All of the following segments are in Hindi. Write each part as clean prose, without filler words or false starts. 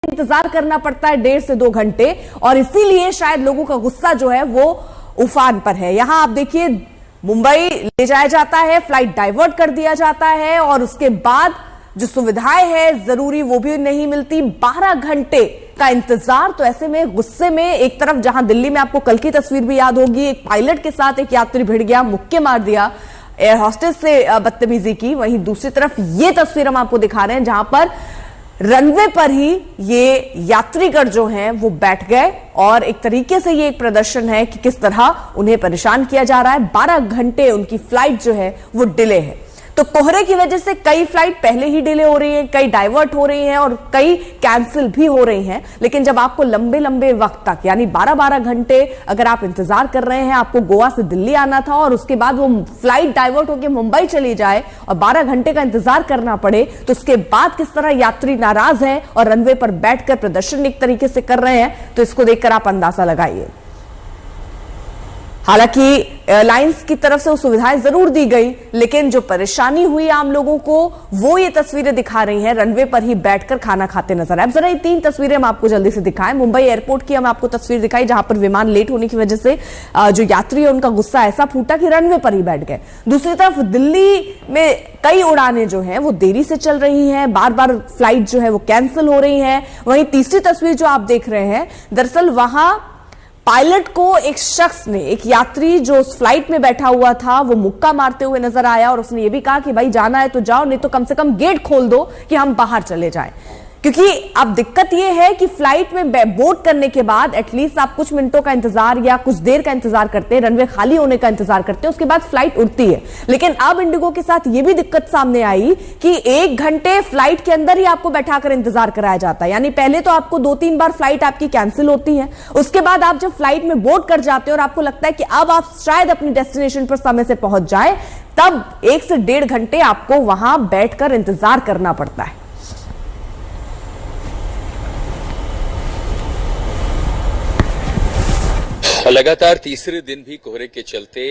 इंतजार करना पड़ता है 1.5 से 2 घंटे, और इसीलिए शायद लोगों का गुस्सा जो है वो उफान पर है। यहां आप देखिए, मुंबई ले जाया जाता है, फ्लाइट डाइवर्ट कर दिया जाता है, और उसके बाद जो सुविधाएं हैं जरूरी वो भी नहीं मिलती। 12 घंटे का इंतजार। तो ऐसे में गुस्से में एक तरफ, जहां दिल्ली में आपको कल की तस्वीर भी याद होगी, एक पायलट के साथ एक यात्री भिड़ गया, मुक्के मार दिया, एयर होस्टेस से बदतमीजी की, वहीं दूसरी तरफ ये तस्वीर हम आपको दिखा रहे हैं जहां पर रनवे पर ही ये यात्रीगण जो हैं वो बैठ गए, और एक तरीके से ये एक प्रदर्शन है कि किस तरह उन्हें परेशान किया जा रहा है। 12 घंटे उनकी फ्लाइट जो है वो डिले है। तो कोहरे की वजह से कई फ्लाइट पहले ही डिले हो रही हैं, कई डाइवर्ट हो रही हैं और कई कैंसिल भी हो रही हैं। लेकिन जब आपको लंबे लंबे वक्त तक, यानी 12-12 घंटे अगर आप इंतजार कर रहे हैं, आपको गोवा से दिल्ली आना था और उसके बाद वो फ्लाइट डाइवर्ट होकर मुंबई चली जाए और 12 घंटे का इंतजार करना पड़े, तो उसके बाद किस तरह यात्री नाराज हैं और रनवे पर बैठकर प्रदर्शन एक तरीके से कर रहे हैं, तो इसको देखकर आप अंदाजा लगाइए। हालांकि एयरलाइंस की तरफ से वो सुविधाएं जरूर दी गई, लेकिन जो परेशानी हुई आम लोगों को वो ये तस्वीरें दिखा रही हैं, रनवे पर ही बैठकर खाना खाते नजर आए। अब जरा ये 3 तस्वीरें हम आपको जल्दी से दिखाएं। मुंबई एयरपोर्ट की हम आपको तस्वीर दिखाई जहां पर विमान लेट होने की वजह से जो यात्री है उनका गुस्सा ऐसा फूटा कि रनवे पर ही बैठ गए। दूसरी तरफ दिल्ली में कई उड़ानें जो हैं वो देरी से चल रही हैं, बार बार फ्लाइट जो है वो कैंसिल हो रही है। वहीं तीसरी तस्वीर जो आप देख रहे हैं, दरअसल वहां पायलट को एक शख्स ने, एक यात्री जो उस फ्लाइट में बैठा हुआ था, वो मुक्का मारते हुए नजर आया और उसने ये भी कहा कि भाई जाना है तो जाओ, नहीं तो कम से कम गेट खोल दो कि हम बाहर चले जाएं। क्योंकि अब दिक्कत यह है कि फ्लाइट में बोर्ड करने के बाद एटलीस्ट आप कुछ मिनटों का इंतजार या कुछ देर का इंतजार करते हैं, रनवे खाली होने का इंतजार करते हैं, उसके बाद फ्लाइट उड़ती है। लेकिन अब इंडिगो के साथ यह भी दिक्कत सामने आई कि 1 घंटे फ्लाइट के अंदर ही आपको बैठाकर इंतजार कराया जाता है। यानी पहले तो आपको 2-3 बार फ्लाइट आपकी कैंसिल होती है, उसके बाद आप जब फ्लाइट में बोर्ड कर जाते हैं और आपको लगता है कि अब आप शायद अपनी डेस्टिनेशन पर समय से पहुंच जाए, तब 1 से 1.5 घंटे आपको वहां बैठकर इंतजार करना पड़ता है। लगातार तीसरे दिन भी कोहरे के चलते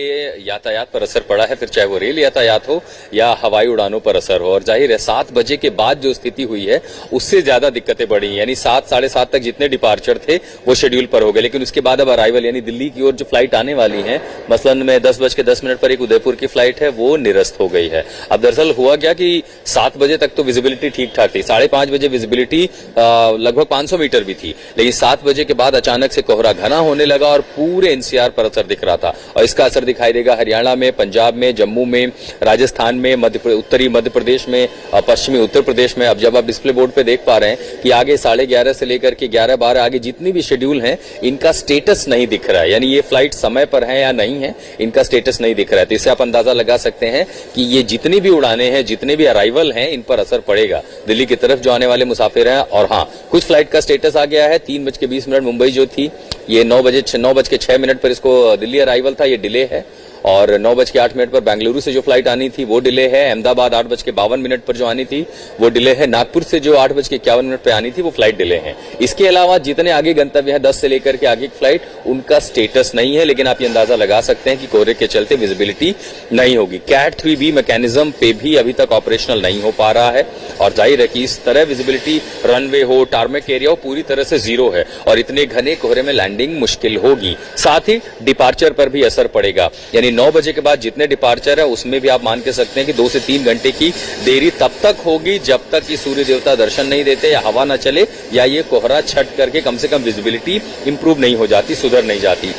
यातायात पर असर पड़ा है, फिर चाहे वो रेल यातायात हो या हवाई उड़ानों पर असर हो। और जाहिर है 7 बजे के बाद जो स्थिति हुई है उससे ज्यादा दिक्कतें बढ़ी, यानी 7 साढ़े 7 तक जितने डिपार्चर थे वो शेड्यूल पर हो गए, लेकिन उसके बाद अब अराइवल यानी दिल्ली की ओर जो फ्लाइट आने वाली है, मसलन में 10:10 पर एक उदयपुर की फ्लाइट है, वो निरस्त हो गई है। अब दरअसल हुआ क्या कि 7 बजे तक तो विजिबिलिटी ठीक ठाक थी, 5:30 बजे विजिबिलिटी लगभग 500 मीटर भी थी, लेकिन 7 बजे के बाद अचानक से कोहरा घना होने लगा और पूरे एनसीआर पर असर दिख रहा था। और इसका असर दिखाई देगा हरियाणा में, पंजाब में, जम्मू में, राजस्थान में, उत्तरी मध्य प्रदेश में, पश्चिमी उत्तर प्रदेश में। अब जब आप डिस्प्ले बोर्ड पे देख पा रहे हैं कि आगे 11:30 से लेकर के 11-12 आगे जितनी भी शेड्यूल हैं, इनका स्टेटस नहीं दिख रहा है, यानी ये फ्लाइट समय पर है या नहीं है, इनका स्टेटस नहीं दिख रहा है। तो इससे आप अंदाजा लगा सकते हैं कि ये जितनी भी उड़ानें हैं, जितने भी अराइवल हैं, इन पर असर पड़ेगा दिल्ली की तरफ जो आने वाले मुसाफिर हैं। और हाँ, कुछ फ्लाइट का स्टेटस आ गया है। 3:20 मुंबई जो थी, ये 9:06 पर इसको दिल्ली अराइवल था, ये डिले है। और 9:08 पर बेंगलुरु से जो फ्लाइट आनी थी वो डिले है। अहमदाबाद 8:52 पर जो आनी थी वो डिले है। नागपुर से जो 8:51 पर आनी थी वो फ्लाइट डिले है। इसके अलावा जितने आगे गंतव्य है 10 से लेकर के आगे की फ्लाइट, उनका स्टेटस नहीं है, लेकिन आप ये अंदाजा लगा सकते हैं कि कोहरे के चलते विजिबिलिटी नहीं होगी। कैट 3B मैकेनिज्म पे भी अभी तक ऑपरेशनल नहीं हो पा रहा है, और जाहिर है कि इस तरह विजिबिलिटी रनवे हो, टारमेक एरिया हो, पूरी तरह से जीरो है और इतने घने कोहरे में लैंडिंग मुश्किल होगी। साथ ही डिपार्चर पर भी असर पड़ेगा, यानी 9 बजे के बाद जितने डिपार्चर है उसमें भी आप मान के सकते हैं कि 2 से 3 घंटे की देरी तब तक होगी जब तक कि सूर्य देवता दर्शन नहीं देते, या हवा न चले, या ये कोहरा छट करके कम से कम विजिबिलिटी इंप्रूव नहीं हो जाती, सुधर नहीं जाती।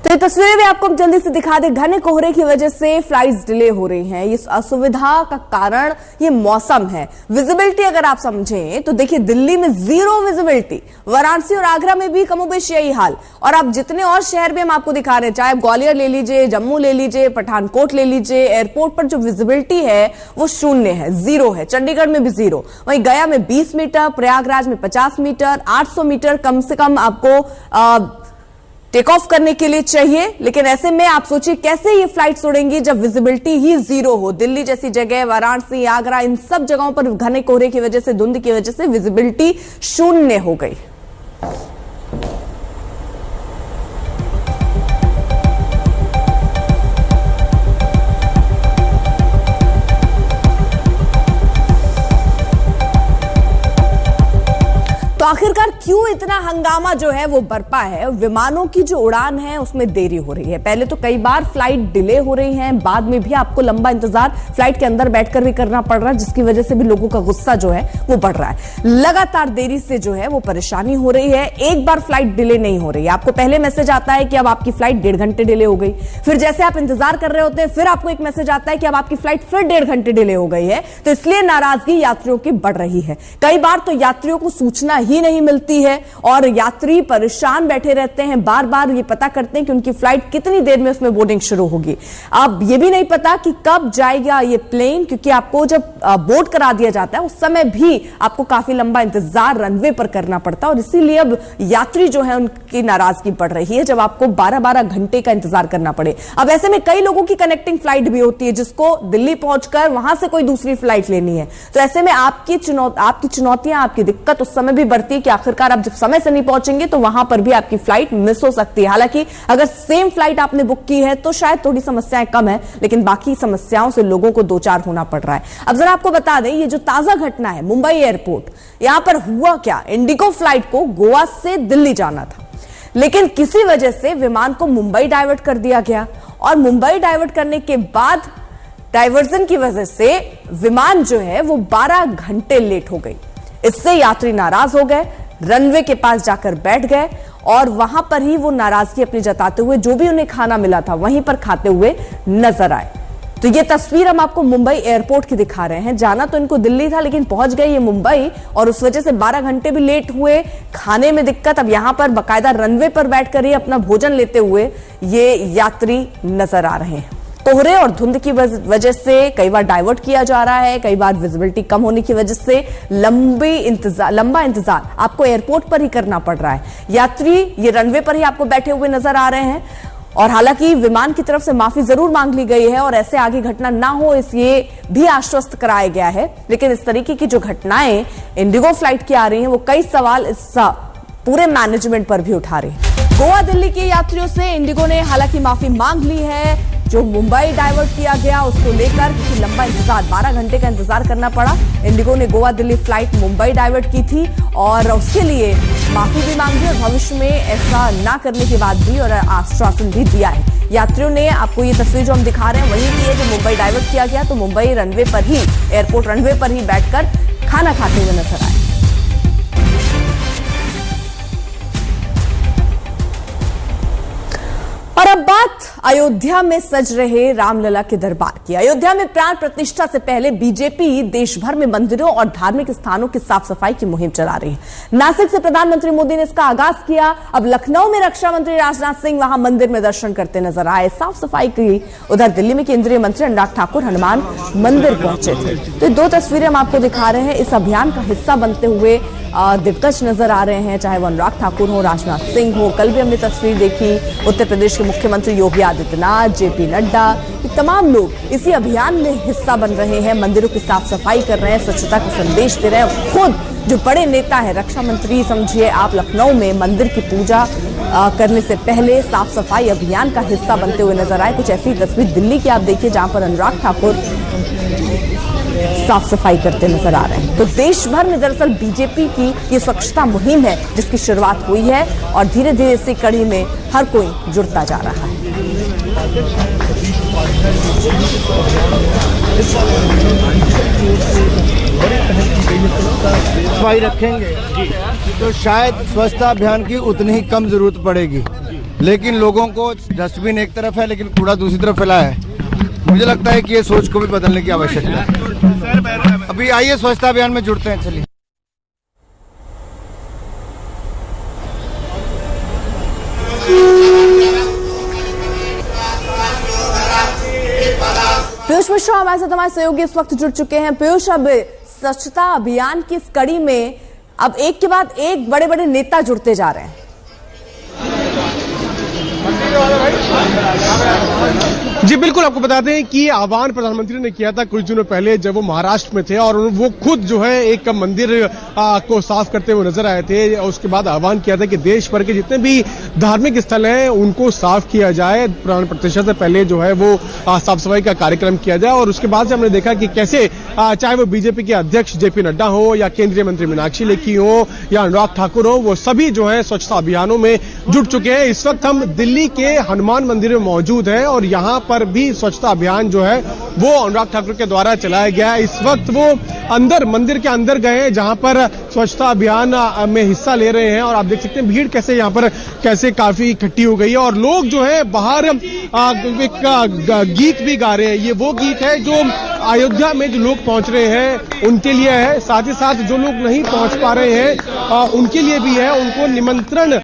तो ये तस्वीरें भी आपको जल्दी से दिखा दे। घने कोहरे की वजह से फ्लाइट्स डिले हो रही हैं। इस असुविधा का कारण ये मौसम है। विजिबिलिटी अगर आप समझें तो देखिए, दिल्ली में 0 विजिबिलिटी, वाराणसी और आगरा में भी कमोबेश यही हाल, और आप जितने और शहर भी हम आपको दिखा रहे हैं, चाहे आप ग्वालियर ले लीजिए, जम्मू ले लीजिए, पठानकोट ले लीजिए, एयरपोर्ट पर जो विजिबिलिटी है वो 0 है, 0 है। चंडीगढ़ में भी 0, वहीं गया में 20 मीटर, प्रयागराज में 50 मीटर, 800 मीटर कम से कम आपको टेक ऑफ करने के लिए चाहिए। लेकिन ऐसे में आप सोचिए कैसे ये फ्लाइट्स उड़ेंगी जब विजिबिलिटी ही 0 हो। दिल्ली जैसी जगह, वाराणसी, आगरा, इन सब जगहों पर घने कोहरे की वजह से, धुंध की वजह से विजिबिलिटी 0 हो गई। तो आखिरकार क्यों इतना हंगामा जो है वो बरपा है? विमानों की जो उड़ान है उसमें देरी हो रही है। पहले तो कई बार फ्लाइट डिले हो रही है, बाद में भी आपको लंबा इंतजार फ्लाइट के अंदर बैठकर भी करना पड़ रहा है, जिसकी वजह से भी लोगों का गुस्सा जो है वो बढ़ रहा है। लगातार देरी से जो है वो परेशानी हो रही है। एक बार फ्लाइट डिले नहीं हो रही है, आपको पहले मैसेज आता है कि अब आपकी फ्लाइट 1.5 घंटे डिले हो गई, फिर जैसे आप इंतजार कर रहे होते हैं फिर आपको एक मैसेज आता है कि अब आपकी फ्लाइट फिर 1.5 घंटे डिले हो गई है। तो इसलिए नाराजगी यात्रियों की बढ़ रही है। कई बार तो यात्रियों को सूचना ही नहीं मिलती है और यात्री परेशान बैठे रहते हैं, बार बार ये पता करते हैं कि उनकी फ्लाइट कितनी देर में उसमें बोर्डिंग शुरू होगी। अब ये भी नहीं पता कि कब जाएगा ये प्लेन, क्योंकि आपको जब बोर्ड करा दिया जाता है उस समय भी आपको काफी लंबा इंतजार रनवे पर करना पड़ता है और इसीलिए अब यात्री जो है उनकी नाराजगी बढ़ रही है जब आपको 12-12 घंटे का इंतजार करना पड़े। अब ऐसे में कई लोगों की कनेक्टिंग फ्लाइट भी होती है जिसको दिल्ली पहुंचकर वहां से कोई दूसरी फ्लाइट लेनी है। तो ऐसे में आपकी चुनौतियां, आपकी दिक्कत उस समय भी बढ़ती है कि आखिरकार आप जब समय से नहीं पहुंचेंगे तो वहां पर भी आपकी फ्लाइट मिस हो सकती है। हालांकि अगर सेम फ्लाइट आपने बुक की है तो शायद थोड़ी समस्याएं कम है, लेकिन बाकी समस्याओं से लोगों को दो चार होना पड़ रहा है। अब जरा आपको बता दें, ये जो ताजा घटना है मुंबई एयरपोर्ट, यहां पर हुआ क्या? इंडिगो फ्लाइट को गोवा से दिल्ली जाना था, लेकिन किसी वजह से विमान को मुंबई डाइवर्ट कर दिया गया और मुंबई डाइवर्ट करने के बाद डाइवर्जन की वजह से विमान जो है वो 12 घंटे लेट हो गई। इससे यात्री नाराज हो गए, रनवे के पास जाकर बैठ गए और वहां पर ही वो नाराजगी अपनी जताते हुए जो भी उन्हें खाना मिला था वहीं पर खाते हुए नजर आए। तो ये तस्वीर हम आपको मुंबई एयरपोर्ट की दिखा रहे हैं। जाना तो इनको दिल्ली था लेकिन पहुंच गए ये मुंबई और उस वजह से 12 घंटे भी लेट हुए, खाने में दिक्कत। अब यहां पर बाकायदा रनवे पर बैठकर ही अपना भोजन लेते हुए ये यात्री नजर आ रहे हैं। कोहरे और धुंध की वजह से कई बार डाइवर्ट किया जा रहा है, कई बार विजिबिलिटी कम होने की वजह से लंबा इंतजार आपको एयरपोर्ट पर ही करना पड़ रहा है। यात्री ये रनवे पर ही आपको बैठे हुए नजर आ रहे हैं और हालांकि विमान की तरफ से माफी जरूर मांग ली गई है और ऐसे आगे घटना ना हो इसलिए भी आश्वस्त कराया गया है, लेकिन इस तरीके की जो घटनाएं इंडिगो फ्लाइट की आ रही हैं वो कई सवाल इस पूरे मैनेजमेंट पर भी उठा रही है। गोवा दिल्ली के यात्रियों से इंडिगो ने हालांकि माफी मांग ली है। जो मुंबई डाइवर्ट किया गया उसको लेकर, क्योंकि लंबा इंतजार 12 घंटे का इंतजार करना पड़ा, इंडिगो ने गोवा दिल्ली फ्लाइट मुंबई डाइवर्ट की थी और उसके लिए माफी भी मांगी और भविष्य में ऐसा ना करने के बाद भी और आश्वासन भी दिया है। यात्रियों ने, आपको ये तस्वीर जो हम दिखा रहे हैं वही की है जो मुंबई डाइवर्ट किया गया, तो मुंबई रनवे पर ही, एयरपोर्ट रनवे पर ही बैठकर खाना खाते हुए नजर आए। और अब बात अयोध्या में सज रहे रामलला के दरबार की। अयोध्या में प्राण प्रतिष्ठा से पहले बीजेपी देश भर में मंदिरों और धार्मिक स्थानों की साफ सफाई की मुहिम चला रही है। नासिक से प्रधानमंत्री मोदी ने इसका आगाज किया। अब लखनऊ में रक्षा मंत्री राजनाथ सिंह वहां मंदिर में दर्शन करते नजर आए, साफ सफाई की। उधर दिल्ली में केंद्रीय मंत्री अनुराग ठाकुर हनुमान मंदिर पहुंचे थे। तो दो तस्वीरें हम आपको दिखा रहे हैं, इस अभियान का हिस्सा बनते हुए दिग्गज नजर आ रहे हैं, चाहे वो अनुराग ठाकुर हो, राजनाथ सिंह हो। कल भी हमने तस्वीर देखी, उत्तर प्रदेश के मुख्यमंत्री योगी आदित्यनाथ, जेपी नड्डा, तमाम लोग इसी अभियान में हिस्सा बन रहे हैं, मंदिरों की साफ सफाई कर रहे हैं, स्वच्छता का संदेश दे रहे हैं। खुद जो बड़े नेता है, रक्षा मंत्री समझिए आप, लखनऊ में मंदिर की पूजा करने से पहले साफ सफाई अभियान का हिस्सा बनते हुए नजर आए। कुछ ऐसी तस्वीर दिल्ली की आप देखिए जहां पर अनुराग ठाकुर साफ सफाई करते नजर आ रहे हैं। तो देश भर में दरअसल बीजेपी की ये स्वच्छता मुहिम है जिसकी शुरुआत हुई है और धीरे धीरे इसी कड़ी में हर कोई जुड़ता जा रहा है। सफाई रखेंगे तो शायद स्वच्छता अभियान की उतनी ही कम जरूरत पड़ेगी, लेकिन लोगों को डस्टबिन एक तरफ है लेकिन कूड़ा दूसरी तरफ फैला है। मुझे लगता है कि ये सोच को भी बदलने की आवश्यकता है। अभी आइए स्वच्छता अभियान में जुड़ते हैं, चलिए। पीयूष मिश्रा हमारे साथ, हमारे सहयोगी इस वक्त जुड़ चुके हैं। पीयूष, अब स्वच्छता अभियान की इस कड़ी में अब एक के बाद एक बड़े बड़े नेता जुड़ते जा रहे हैं। जी बिल्कुल, आपको बता दें कि आह्वान प्रधानमंत्री ने किया था कुछ दिनों पहले जब वो महाराष्ट्र में थे और वो खुद जो है एक मंदिर को साफ करते हुए नजर आए थे। उसके बाद आह्वान किया था कि देश भर के जितने भी धार्मिक स्थल हैं उनको साफ किया जाए, प्राण प्रतिष्ठा से पहले जो है वो साफ सफाई का कार्यक्रम किया जाए। और उसके बाद से हमने देखा कि कैसे चाहे वो बीजेपी के अध्यक्ष जेपी नड्डा हो या केंद्रीय मंत्री मीनाक्षी लेखी हो या अनुराग ठाकुर हो, वो सभी जो है स्वच्छता अभियानों में जुट चुके हैं। इस वक्त हम दिल्ली के हनुमान मंदिर में मौजूद हैं और यहां पर भी स्वच्छता अभियान जो है वो अनुराग ठाकुर के द्वारा चलाया गया है। इस वक्त वो अंदर मंदिर के अंदर गए हैं जहां पर स्वच्छता अभियान में हिस्सा ले रहे हैं और आप देख सकते हैं भीड़ कैसे यहां पर कैसे काफी इकट्ठी हो गई है और लोग जो है बाहर एक गीत भी गा रहे हैं। ये वो गीत है जो अयोध्या में जो लोग पहुंच रहे हैं उनके लिए है, साथ ही साथ जो लोग नहीं पहुंच पा रहे हैं उनके लिए भी है। उनको निमंत्रण